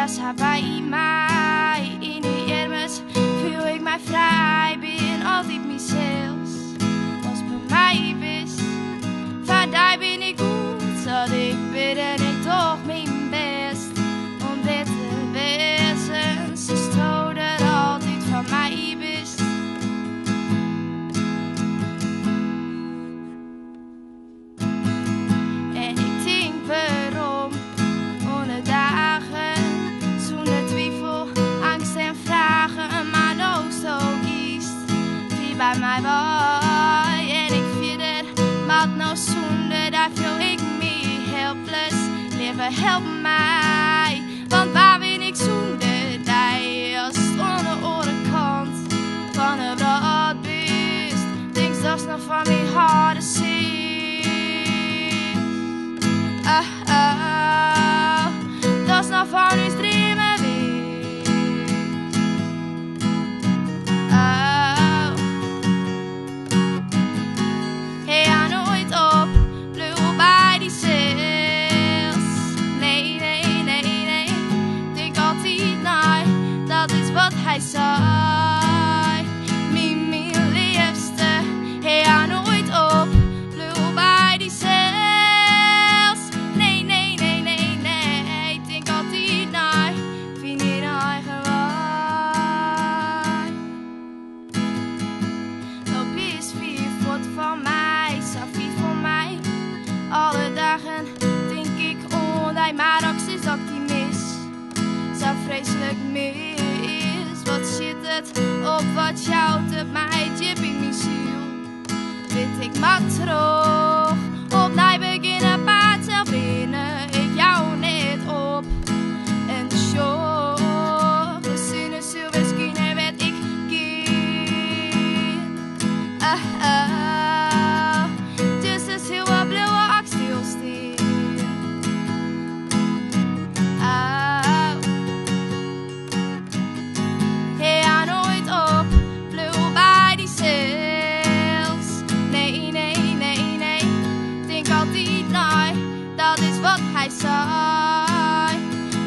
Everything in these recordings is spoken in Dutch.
was hij bij mij. In die armes voel ik mij vrij, ben altijd mezelf. Als bij mij best, van daar ben ik goed, dat ik bidden ik toch mijn best. Om dit te wezen, ze stoten altijd van mij best. En ik denk waarom, ohne dagen, zonder twijfel, angst en vragen, maar nou zo kiest, wie bij mij was. En ik verder, maar nou zonder, daar voel ik me helpless. Leven help mij, want waar ben ik zonder die? Als het aan de andere kant van de rad best, denk dat nog van mijn harde zin. Dat is nog van uw dromen weer. Hey, ja nooit op, blauw bij die zeils. Nee, nee, nee, nee, denk altijd naar, dat is wat hij zei. Mijn liefste, hey, ja nooit op, blauw bij die zeils. Nee, nee, nee, nee, nee, denk altijd naar, vind je eigen waai. Loop is vier voet van mij, zo vier van mij. Alle dagen denk ik die, maar ook is optimist. Zo vreselijk mis, wat zit het op wat jou op mij jip in mijn ziel. Weet ik maar terug, opnieuw beginnen, paard zelf binnen, ik jou net op. En de show, zinnen ziel, misschien weet ik geen. Dus is heel wat blauwe ook stilstaan. Hey, ja nooit op, blauw bij die zeils. Nee, nee, nee, nee, denk altijd naar, dat is wat hij zei.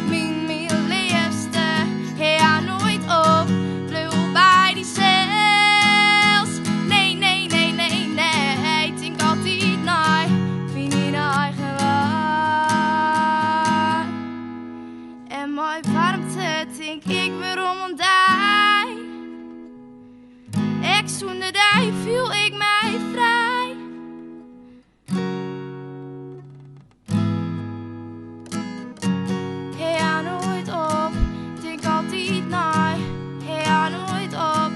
Mijn liefste, hey, ja nooit op, blauw bij die zeils. Nee, nee, nee, nee, nee, denk altijd naar, vind je eigen waar. En mooi warmte, denk ik waarom om die. Ik zonder die voel ik mij vrij. Hey, ja nooit op, denk altijd naar. Hey, ja nooit op,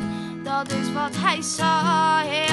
dat is wat hij zei. Hey,